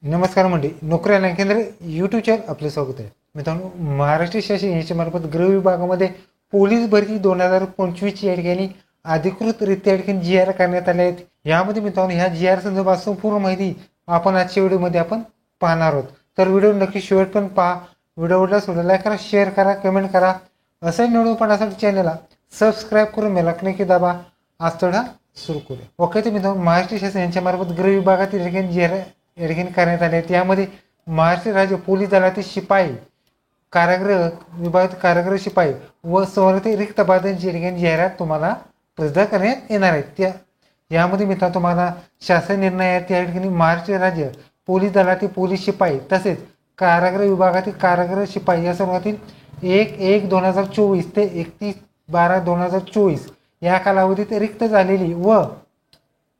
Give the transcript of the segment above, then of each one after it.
नमस्कार मंडळी, नोकरी ऑनलाईन केंद्र यूट्यूब चॅनल आपलं स्वागत आहे. मित्रांनो, महाराष्ट्र शासन यांच्या मार्फत गृह विभागामध्ये पोलीस भरती 2025 या ठिकाणी अधिकृतरित्या ठिकाणी जी आर करण्यात आले आहेत. यामध्ये मित्रांनो ह्या जी आर संदर्भात संपूर्ण माहिती आपण आजच्या व्हिडिओमध्ये आपण पाहणार आहोत. तर व्हिडिओ नक्की शेवट पण पहा. व्हिडिओ आवडल्यास लाईक करा, शेअर करा, कमेंट करा. असा व्हिडिओ पाहण्यासाठी चॅनलला सबस्क्राईब करून बेल आयकॉन नक्की दाबा. आज थोडा सुरू करूया. ओके, तर मित्रांनो, महाराष्ट्र शासन यांच्या मार्फत गृह विभागातील ठिकाणी जी आर या ठिकाणी करण्यात आले. त्यामध्ये महाराष्ट्र राज्य पोलीस दलातील शिपाई, कारागृह विभागात कारागृह शिपाई व संवर्धित रिक्त पदांची ठिकाणी जाहिरात तुम्हाला प्रसिद्ध करण्यात येणार आहे. त्या यामध्ये मित्रांनो तुम्हाला शासन निर्णय आहे त्या ठिकाणी महाराष्ट्र राज्य पोलीस दलातील पोलीस शिपाई तसेच कारागृह विभागातील कारागृह शिपाई या सर्वातील 1/1/2024 ते 31/12/2024 या कालावधीत रिक्त झालेली व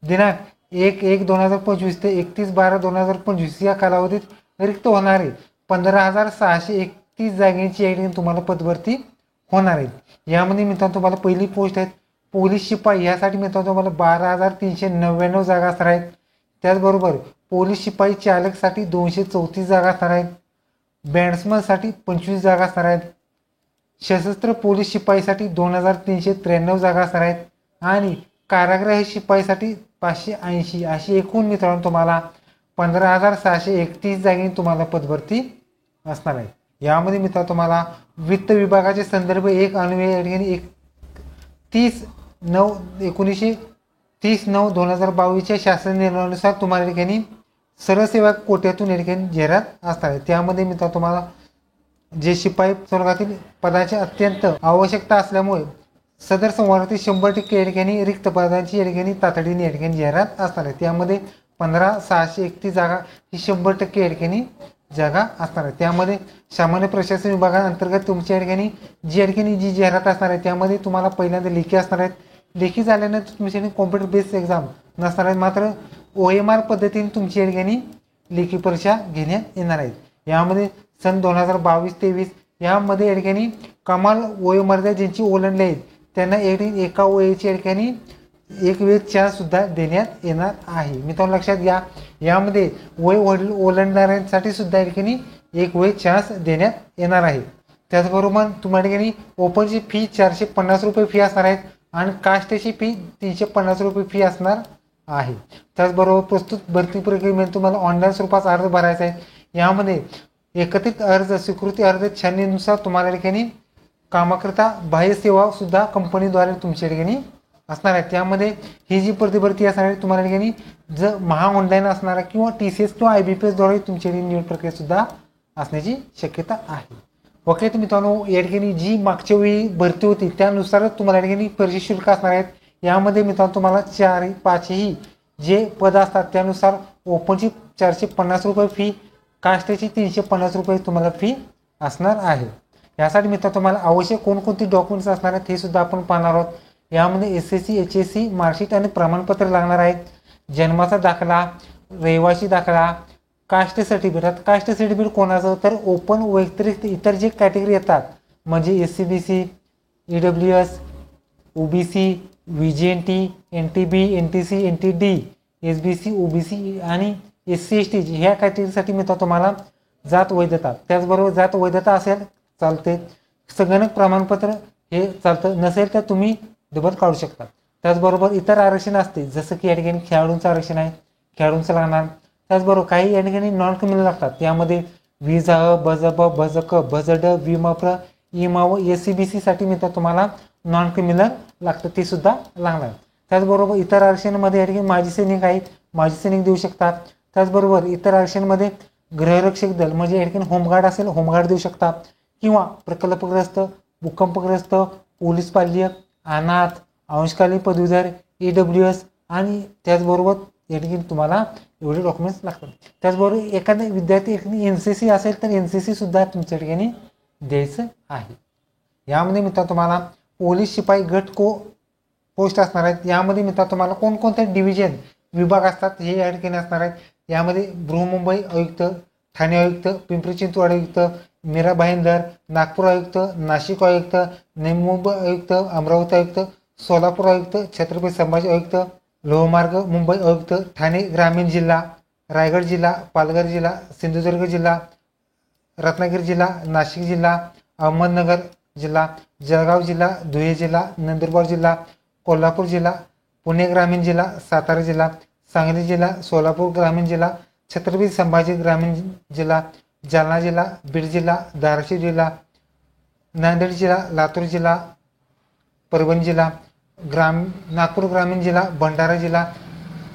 दिनांक 1/1/2025 ते 31/12/2025 या कालावधीत रिक्त होणारे 15,631 जागांची या ठिकाणी तुम्हाला पदभरती होणार आहे. यामध्ये मित्रांनो तुम्हाला पहिली पोस्ट आहे पोलीस शिपाई, यासाठी मित्रांनो तुम्हाला 12,399 जागा असणार आहेत. त्याचबरोबर पोलीस शिपाई चालकसाठी 234 जागा असणार आहेत. बॅट्समनसाठी 25 जागा असणार आहेत. सशस्त्र पोलीस शिपाईसाठी 2,393 जागा असणार आहेत आणि कारागृह शिपाईसाठी 580 अशी एकूण मित्रांनो तुम्हाला 15,631 जागी तुम्हाला पदभरती असणार आहे. यामध्ये मित्रांनो तुम्हाला वित्त विभागाचे संदर्भ एक अन्वये या ठिकाणी 30/9/2022 शासन निर्णयानुसार तुम्हाला या ठिकाणी सरसेवा कोट्यातून या ठिकाणी जाहिरात असणार आहे. त्यामध्ये मित्रांनो तुम्हाला जे शिपाई वर्गातील पदाची अत्यंत आवश्यकता असल्यामुळे सदर संवर्गातील 100% या ठिकाणी रिक्त पदांची या ठिकाणी तातडीने या ठिकाणी जाहिरात असणार आहे. त्यामध्ये 15,631 जागा ही 100% या ठिकाणी जागा असणार आहे. त्यामध्ये सामान्य प्रशासन विभागाअंतर्गत तुमच्या या ठिकाणी जी या ठिकाणी जी जाहिरात असणार आहे त्यामध्ये तुम्हाला पहिल्यांदा लेखी असणार आहेत. लेखी झाल्यानंतर तुमच्या कॉम्प्युटर बेस्ड एक्झाम नसणार आहेत, मात्र OMR पद्धतीने तुमची या ठिकाणी लेखी परीक्षा घेण्यात येणार आहेत. यामध्ये सन 2022-23 यामध्ये या ठिकाणी कमाल वयोमर्यादा ज्यांची ओलांडली आहेत त्यांना एका वयाची या ठिकाणी एक वेळ चान्स सुद्धा देण्यात येणार आहे. मित्रांनो लक्षात घ्या, यामध्ये वय ओलांडणाऱ्यांसाठी सुद्धा या ठिकाणी एक वेळ चान्स देण्यात येणार आहे. त्याचबरोबर तुम्हाला ठिकाणी ओपनची फी 450 रुपये फी असणार आहेत आणि कास्टची फी 350 रुपये फी असणार आहे. त्याचबरोबर प्रस्तुत भरती प्रक्रियेमध्ये तुम्हाला ऑनलाईन स्वरूपाचा अर्ज भरायचा आहे. यामध्ये एकत्रित अर्ज, स्वीकृती अर्ज, छाननीनुसार तुम्हाला ठिकाणी कामाकरिता बाह्य सेवा सुद्धा कंपनीद्वारे तुमच्या ठिकाणी असणार आहे. त्यामध्ये ही जी भरती असणार आहे तुम्हाला ठिकाणी जर ऑनलाईन असणार आहे किंवा TCS किंवा IBPS द्वारे तुमची निवड प्रक्रिया सुद्धा असण्याची शक्यता आहे. ओके, तर मित्रांनो या ठिकाणी जी मागच्या वेळी भरती होती त्यानुसारच तुम्हाला या ठिकाणी परीक्षा शुल्क असणार आहेत. यामध्ये मित्रांनो तुम्हाला 4-5ही जे पद असतात त्यानुसार ओपनची 450 रुपये फी, कास्टची 350 रुपये तुम्हाला फी असणार आहे. यासाठी मित्रांनो तुम्हाला आवश्यक कोणकोणती डॉक्युमेंट्स असणार आहेत हे सुद्धा आपण पाहणार आहोत. यामध्ये SSC HSC मार्कशीट आणि प्रमाणपत्र लागणार आहेत. जन्माचा दाखला, रहिवासी दाखला, कास्ट सर्टिफिकेट. कास्ट सर्टिफिकेट कोणाचं तर ओपन व्यतिरिक्त इतर जे कॅटेगरी येतात म्हणजे SC-BC, EWS, OBC, VGNT, NTB, NTC, NTD, SBC, OBC आणि SC-ST ह्या कॅटेगरीसाठी मित्रांनो तुम्हाला जात वैधता, त्याचबरोबर जात वैधता असेल चालते, संगणक प्रमाणपत्र हे चालतं, नसेल तर तुम्ही डबल काढू शकता. त्याचबरोबर इतर आरक्षण असते जसं की या ठिकाणी खेळाडूंचं आरक्षण आहे, खेळाडूंचं लागणार. त्याचबरोबर काही या ठिकाणी नॉन क्रिमिनल लागतात. त्यामध्ये विजा, बजब, भजक, भजड, विमाप्र, इमा व SC-BC साठी मित्र तुम्हाला नॉन क्रिमिनल लागतं, ते सुद्धा लागणार. त्याचबरोबर इतर आरक्षणामध्ये या ठिकाणी माजी सैनिक आहेत, माजी सैनिक देऊ शकतात. त्याचबरोबर इतर आरक्षणामध्ये गृहरक्षक दल म्हणजे या ठिकाणी होमगार्ड असेल, होमगार्ड देऊ शकता किंवा प्रकल्पग्रस्त, भूकंपग्रस्त, पोलीस पाल्य, अनाथ, अंशकालीन पदवीधर, EWS आणि त्याचबरोबर या ठिकाणी तुम्हाला एवढे डॉक्युमेंट्स लागतात. त्याचबरोबर एखादा विद्यार्थी NCC असेल तर NCC सुद्धा तुमच्या ठिकाणी द्यायचं आहे. यामध्ये मित्रांनो तुम्हाला पोलीस शिपाई गट पोस्ट असणार आहेत. यामध्ये मित्रांनो तुम्हाला कोणकोणते डिव्हिजन विभाग असतात हे या ठिकाणी असणार आहेत. यामध्ये बृहन्मुंबई आयुक्त, ठाणे आयुक्त, पिंपरी चिंचवड आयुक्त, मीरा भाईंदर, नागपूर आयुक्त, नाशिक आयुक्त, नवी मुंबई आयुक्त, अमरावती आयुक्त, सोलापूर आयुक्त, छत्रपती संभाजी आयुक्त, लोहमार्ग मुंबई आयुक्त, ठाणे ग्रामीण जिल्हा, रायगड जिल्हा, पालघर जिल्हा, सिंधुदुर्ग जिल्हा, रत्नागिरी जिल्हा, नाशिक जिल्हा, अहमदनगर जिल्हा, जळगाव जिल्हा, धुळे जिल्हा, नंदुरबार जिल्हा, कोल्हापूर जिल्हा, पुणे ग्रामीण जिल्हा, सातारा जिल्हा, सांगली जिल्हा, सोलापूर ग्रामीण जिल्हा, छत्रपती संभाजी ग्रामीण जिल्हा, जालना जिल्हा, बीड जिल्हा, धाराशिव जिल्हा, नांदेड जिल्हा, लातूर जिल्हा, परभणी जिल्हा, नागपूर ग्रामीण जिल्हा, भंडारा जिल्हा,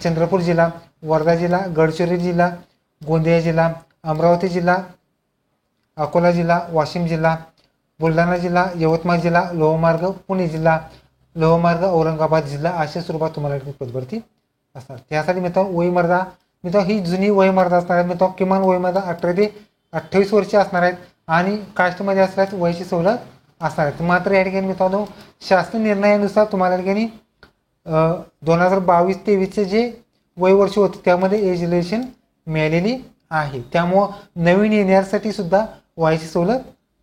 चंद्रपूर जिल्हा, वर्धा जिल्हा, गडचिरोली जिल्हा, गोंदिया जिल्हा, अमरावती जिल्हा, अकोला जिल्हा, वाशिम जिल्हा, बुलढाणा जिल्हा, यवतमाळ जिल्हा, लोहमार्ग पुणे जिल्हा, लोहमार्ग औरंगाबाद जिल्हा अशा स्वरूपात तुम्हाला पदभरती असणार. त्यासाठी मित्रांनो वयमर्यादा मित्रांनो ही जुनी वयमर्यादा असणार आहे. मित्रांनो किमान वयमर्यादा 18 ते 28 वर्षे असणार आहेत आणि कास्टमध्ये असल्यास वयाची सवलत असणार आहे. मात्र या ठिकाणी मित्रांनो शासन निर्णयानुसार तुम्हाला या ठिकाणी 2022-23चे जे वय वर्ष होते त्यामध्ये एज रिलेशन मिळालेली आहे. त्यामुळं नवीन येण्यासाठी सुद्धा वयाची सवलत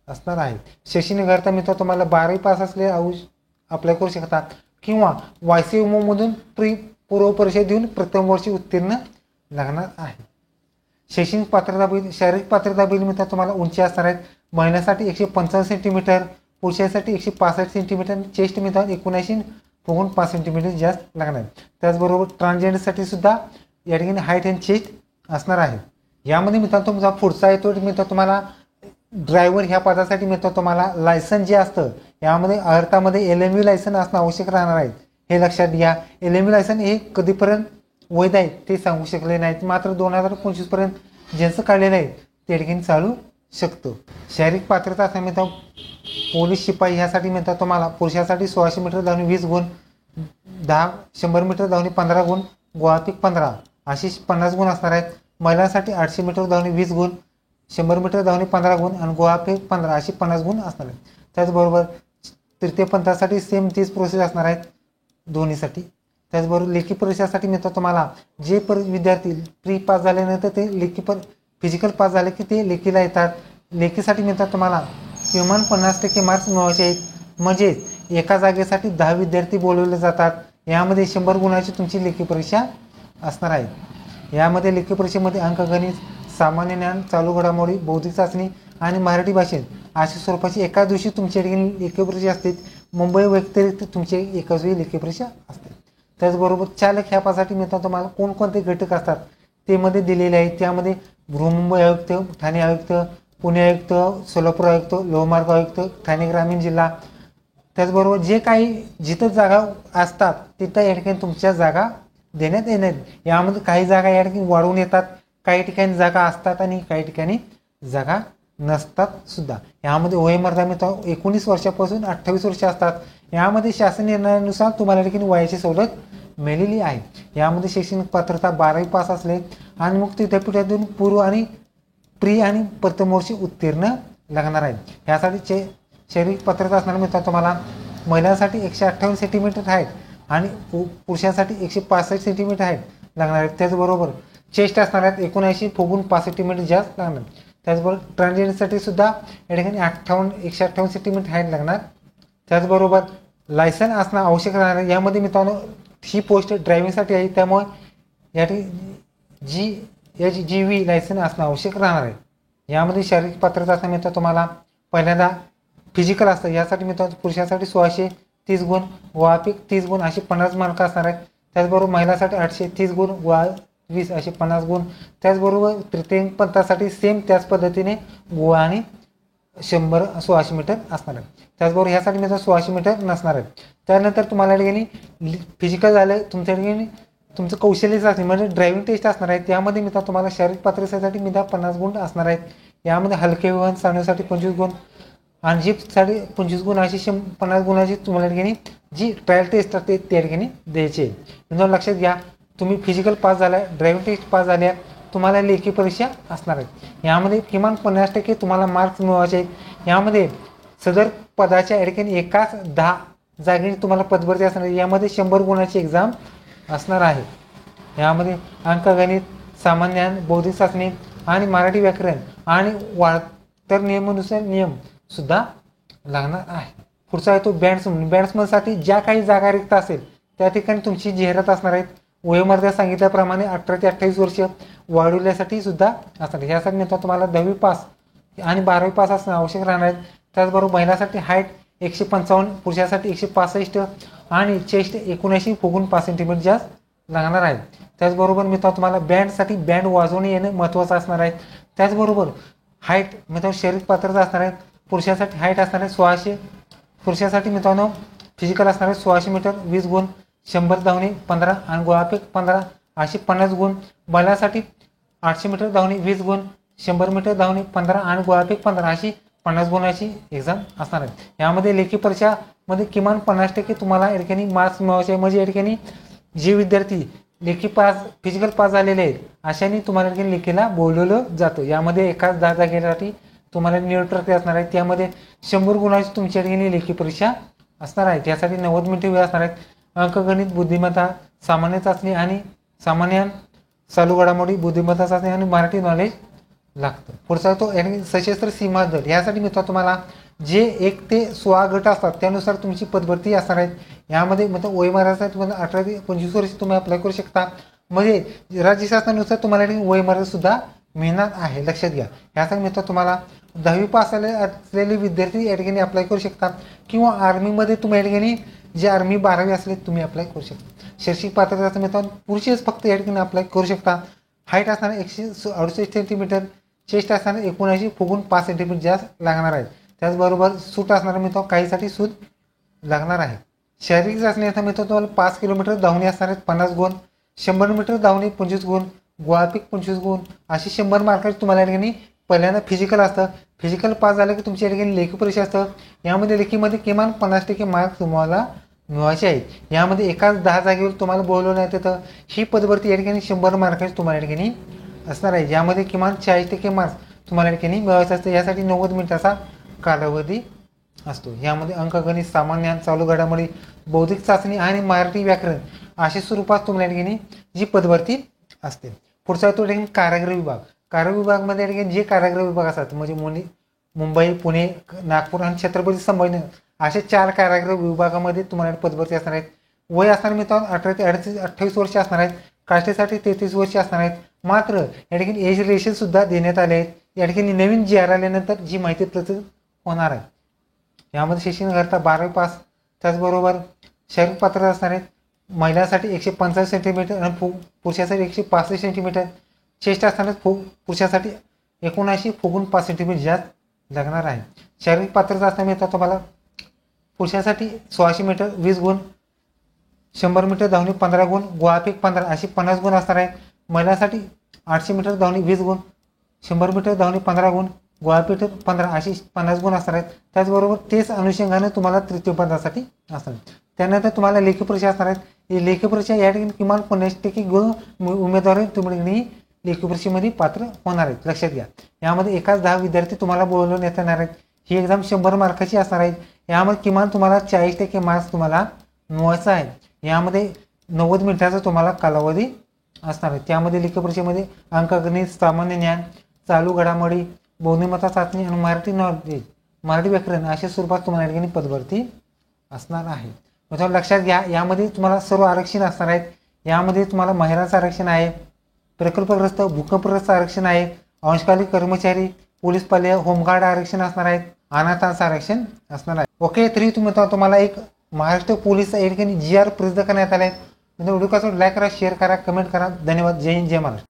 असणार आहे. शैक्षणिक अर्थ मित्र तुम्हाला 12वी पास असले अप्लाय करू शकता किंवा वायसीएमओमधून पूर्व परीक्षा देऊन प्रथम वर्षी उत्तीर्ण लागणार आहे. शैक्षणिक पात्रता बिल शारीरिक पात्रता बिल मित्र तुम्हाला उंची असणार आहेत. महिलांसाठी 155 सेंटीमीटर, पुरुषांसाठी 165 सेंटीमीटर, चेस्ट मित्र 79.5 सेंटीमीटर जास्त लागणार. त्याचबरोबर ट्रान्सजेंडरसाठी सुद्धा या ठिकाणी हाईट अँड चेस्ट असणार आहे. यामध्ये मित्रांनो तुमचा पुढचा येतो मित्र तुम्हाला ड्रायव्हर ह्या पदासाठी मित्र तुम्हाला लायसन जे असतं यामध्ये अर्थामध्ये LMV लायसन असणं आवश्यक राहणार आहे. हे लक्षात घ्या. LMV लायसन हे कधीपर्यंत वैध आहे ते सांगू शकले नाहीत. मात्र 2025 पर्यंत ज्यांचं काढलेलं आहे ते ठिकाणी चालू शकतं. शारीरिक पात्रता असं मित्र पोलीस शिपाई ह्यासाठी मिळतात तुम्हाला पुरुषासाठी 1600 मीटर धावणे 20 गुण, 100 मीटर धावणे 15 गुण, गोळाफेक 15 अशी 50 गुण असणार आहेत. महिलांसाठी 800 मीटर धावणे 20 गुण, 100 मीटर धावणे 15 गुण आणि गोळाफेक 15 अशी 50 गुण असणार आहेत. त्याचबरोबर तृतीय पंथासाठी सेम 30 प्रोसेस असणार आहेत दोन्हीसाठी. त्याचबरोबर लेखी परीक्षेसाठी मिळतात तुम्हाला जे विद्यार्थी प्री पास झाल्यानंतर ते लेखी फिजिकल पास झाले की ते लेखीला येतात. लेखीसाठी मिळतात तुम्हाला किमान 50% मार्क्स मिळवायचे आहेत. म्हणजे एका जागेसाठी 10 विद्यार्थी बोलवले जातात. यामध्ये 100 गुणाची तुमची लेखी परीक्षा असणार आहे. यामध्ये लेखी परीक्षेमध्ये अंकगणित, सामान्य ज्ञान, चालू घडामोडी, बौद्धिक चाचणी आणि मराठी भाषेत अशा स्वरूपाची एका दिवशी तुमच्या ठिकाणी लेखी परीक्षा असते. मुंबई व्यतिरिक्त तुमची एकाच वेळी लेखी परीक्षा असते. त्याचबरोबर चालक ह्या पदासाठी मिळतात तुम्हाला कोणकोणते घटक असतात ते मध्ये दिलेले आहेत. त्यामध्ये बृहन्मुंबई आयुक्त, ठाणे आयुक्त, पुणे आयुक्त, सोलापूर आयुक्त, लोहमार्ग आयुक्त, ठाणे ग्रामीण जिल्हा. त्याचबरोबर जे काही जिथं जागा असतात तिथं या ठिकाणी तुमच्या जागा देण्यात येणार. यामध्ये काही जागा या ठिकाणी वाढवून येतात, काही ठिकाणी जागा असतात आणि काही ठिकाणी जागा नसतात सुद्धा. यामध्ये वयमर्यादा मिळतो 19 वर्षापासून 28 वर्ष असतात. यामध्ये शासन निर्णयानुसार तुम्हाला ठिकाणी वयाची सवलत मिळालेली आहे. यामध्ये शैक्षणिक पात्रता 12वी पास असले आणि मुक्त विद्यापीठातून पूर्व आणि प्री आणि प्रथम वर्षी उत्तीर्ण लागणार आहे. यासाठी शारीरिक पात्रता असणार मिळतात तुम्हाला महिलांसाठी 158 सेंटीमीटर हाईट आणि पुरुषांसाठी 165 सेंटीमीटर हाईट लागणार आहे. त्याचबरोबर चेस्ट असणार आहेत 79.5 सेंटीमीटर जास्त लागणार. त्याचबरोबर ट्रान्सजेंडरसाठी सुद्धा या ठिकाणी 158 सेंटीमीटर हाईट लागणार. त्याचबरोबर लायसन असणं आवश्यक राहणार आहे. यामध्ये मित्रांनो ही पोस्ट ड्रायव्हिंगसाठी आहे त्यामुळे या ठिकाणी GV लायसन असणं आवश्यक राहणार आहे. यामध्ये शारीरिक पात्रता असणं मिळतं तुम्हाला पहिल्यांदा फिजिकल असतं. यासाठी मित्रांनो पुरुषांसाठी 1630 गुण, गोळाफेक 30 गुण असे 50 मार्क असणार आहेत. त्याचबरोबर महिलांसाठी 830 गुण, गोळा 20 असे 50 गुण. त्याचबरोबर तृतीय पंथासाठी सेम त्याच पद्धतीने गोळा आणि 1600 मीटर असणार आहे. त्याचबरोबर ह्यासाठी मित्र 1600 मीटर नसणार आहे. त्यानंतर तुम्हाला ठिकाणी फिजिकल झालं तुमच्या ठिकाणी तुमचं कौशल्य चाचणी म्हणजे ड्रायव्हिंग टेस्ट असणार आहे. त्यामध्ये मित्र तुम्हाला शारीरिक पात्रतेसाठी मित्र 50 गुण असणार आहेत. यामध्ये हलके वाहन चालवण्यासाठी 25 गुण आणि जीपसाठी 25 गुण अशी 50 गुणाची तुम्हाला ठिकाणी जी ट्रायल टेस्ट असते त्या ठिकाणी द्यायची आहे. मित्रांनो लक्षात घ्या तुम्ही फिजिकल पास झाला, ड्रायव्हिंग टेस्ट पास झाल्या, तुम्हाला लेखी परीक्षा असणार आहे. यामध्ये किमान 50% तुम्हाला मार्क्स मिळवायचे आहेत. यामध्ये सदर पदाच्या या ठिकाणी एकाच 10 जागी तुम्हाला पदभरती असणार आहे. यामध्ये 100 गुणाची एक्झाम असणार आहे. यामध्ये अंकगणित, सामान्य ज्ञान, बौद्धिक चाचणी आणि मराठी व्याकरण आणि वार्तर नियमानुसार नियम सुद्धा लागणार आहे. पुढचा आहे तो बॅट्समन. बॅट्समनसाठी ज्या काही जागा रिक्त असेल त्या ठिकाणी तुमची जाहिरात असणार आहेत. वयोमर्यादा सांगितल्याप्रमाणे 18 ते 28 वर्ष वाढवण्यासाठी सुद्धा असतात. यासाठी मित्रांनो तुम्हाला 10वी पास आणि 12वी पास असणं आवश्यक राहणार आहे. त्याचबरोबर महिलांसाठी हाईट 155, पुरुषांसाठी 165 आणि चेस्ट 79 फुगून 5 सेंटीमीटर जास्त लागणार आहे. त्याचबरोबर मित्रांनो तुम्हाला बँडसाठी बँड वाजवणे येणं महत्त्वाचं असणार आहे. त्याचबरोबर हाईट मित्रांनो शरीर पात्रता असणार आहे. पुरुषांसाठी हाईट असणार आहे 1600, पुरुषांसाठी मित्रांनो फिजिकल असणार आहे 1600 मीटर 20 गुण, 100 धावणे 15 आणि गोळाफेक 15 असे 50 गुण. महिलांसाठी 800 मीटर धावणे 20 गुण, 100 मीटर धावणे 15 आणि गोळाफेक 15 अशी 50 गुणाची एक्झाम असणार आहे. यामध्ये लेखी परीक्षामध्ये किमान 50% तुम्हाला या ठिकाणी मार्क्स मिळवायचे. म्हणजे या ठिकाणी जे विद्यार्थी लेखी पास फिजिकल पास झालेले आहेत अशाने तुम्हाला या ठिकाणी लेखीला बोलवलं जातं. यामध्ये एकाच 10 जागेसाठी तुम्हाला निवड प्रक्रिया असणार आहे. त्यामध्ये 100 गुणाची तुमची या ठिकाणी लेखी परीक्षा असणार आहे. त्यासाठी 90 मिनिटे वेळ असणार आहेत. अंकगणित, बुद्धिमत्ता, सामान्य चाचणी आणि सामान्य चालू घडामोडी, बुद्धिमत्ता चाचणी आणि मराठी नॉलेज लागतं. पुढचा तो सशस्त्र सीमा दल. यासाठी मित्रांनो तुम्हाला जे 1 ते 16 गट असतात त्यानुसार तुमची पदभरती असणार आहेत. यामध्ये मतलब वयमर्यादा तुम्हाला 18 ते 25 वर्ष तुम्ही अप्लाय करू शकता. म्हणजे राज्य शासनानुसार तुम्हाला वयमर्यादा सुद्धा मिळणार आहे, लक्षात घ्या. यासाठी मित्रांनो तुम्हाला 10वी पास असलेले विद्यार्थी या ठिकाणी अप्लाय करू शकता किंवा आर्मीमध्ये तुम्ही या ठिकाणी जे आर्मी 12वी असले तुम्ही अप्लाय करू शकता. शैक्षणिक पात्रता मित्रांनो पुरुषच फक्त या ठिकाणी अप्लाय करू शकता. हाईट असणार 168 सेंटीमीटर, चेस्ट असणार 79 फुगून 5 सेंटीमीटर जास्त लागणार आहे. त्याचबरोबर सूट असणार मित्रांनो काहीसाठी सूट लागणार आहे. शारीरिक चाचणी असणार मित्रांनो तुम्हाला 5 किलोमीटर धावणे असणार आहेत 50 गुण, 100 मीटर धावणे 25 गुण, गोळाफेक 25 गुण अशी 100 मार्काची तुम्हाला या ठिकाणी पहिल्यांदा फिजिकल असतं. फिजिकल पास झालं की तुमच्या या ठिकाणी लेखी परीक्षा असतं. यामध्ये लेखीमध्ये किमान 50% मार्क्स तुम्हाला मिळवायचे आहेत. यामध्ये एकाच 10 जागेवर तुम्हाला बोलवण्यात येतं. ही पदभरती या ठिकाणी 100 मार्काची तुम्हाला या ठिकाणी असणार आहे. यामध्ये किमान 40% मार्क्स तुम्हाला या ठिकाणी मिळवायचं असतं. यासाठी 90 मिनिटाचा कालावधी असतो. यामध्ये अंकगणित, सामान्य, चालू घडामोडी, बौद्धिक चाचणी आणि मराठी व्याकरण अशा स्वरूपात तुम्हाला या ठिकाणी जी पदभरती असते. पुढचा तो ठिकाणी कारागृह विभाग. कारागृह विभागामध्ये या ठिकाणी जे कारागृह विभाग असतात म्हणजे मुंबई, पुणे, नागपूर आणि छत्रपती संभाजीनगर अशा 4 कारागृह विभागामध्ये तुम्हाला पदभरती असणार आहेत. वय असणार मित्रांनो 18 ते 28 वर्ष असणार आहेत. कास्टसाठी 33 वर्ष असणार आहेत. मात्र या ठिकाणी एज रिलेशन सुद्धा देण्यात आले आहेत. या ठिकाणी नवीन जी आर आल्यानंतर जी माहिती प्रसिद्ध होणार आहे. यामध्ये शैक्षणिक अर्हता 12वी पास, त्याचबरोबर शारीरिक पात्रता असणार आहेत. महिलांसाठी 150 सेंटीमीटर आणि पुरुषासाठी 165 सेंटीमीटर. चेस्ट असणार पुरुषासाठी 79 फुगून 5 सेंटीमीटर जास्त लागणार आहे. शारीरिक पात्रता असणार मित्रांनो तुम्हाला पुरुषासाठी 1600 मीटर 20 गुण, 100 मीटर धावणे 15 गुण, गोळाफेक 15 अशी 50 गुण असणार आहेत. महिलांसाठी 800 मीटर धावणे 20 गुण, 100 मीटर धावणे 15 गुण, गोळाफेक 15 अशी 50 गुण असणार आहेत. त्याचबरोबर तेच अनुषंगाने तुम्हाला तृतीय पदासाठी असणार. त्यानंतर तुम्हाला लेखी परीक्षा असणार आहेत. ही लेखी परीक्षा या ठिकाणी किमान 50% गुण उमेदवार तुम्ही लेखी परीक्षेमध्ये पात्र होणार आहेत, लक्षात घ्या. यामध्ये एकाच 10 विद्यार्थी तुम्हाला बोलवण्यात येणार आहेत. ही एक्झाम 100 मार्काची असणार आहे. यामध्ये किमान तुम्हाला 40% मार्क्स तुम्हाला मिळवायचा आहे. यामध्ये 90 मिनिटाचा तुम्हाला कालावधी असणार आहे. त्यामध्ये लेखी परीक्षेमध्ये अंकगणित, सामान्य ज्ञान, चालू घडामोडी, बुद्धिमत्ता चाचणी आणि मराठी नॉलेज, मराठी व्याकरण अशा स्वरूपात तुम्हाला या ठिकाणी पदभरती असणार आहे. मित्रांनो लक्षात घ्या, यामध्ये तुम्हाला सर्व आरक्षण असणार आहेत. यामध्ये तुम्हाला महिलांचं आरक्षण आहे, प्रकल्पग्रस्त, भूकंपग्रस्त आरक्षण आहे, अंशकालीन कर्मचारी, पोलीस पाल्य, होमगार्ड आरक्षण असणार आहेत, अनाथांचं आरक्षण असणार आहे. ओके, तरी तुम्हाला एक महाराष्ट्र पोलीस या ठिकाणी GR प्रसिद्ध करण्यात आले आहेत. व्हिडिओ कसं लाईक करा, शेअर करा, कमेंट करा. धन्यवाद. जय हिंद, जय महाराष्ट्र.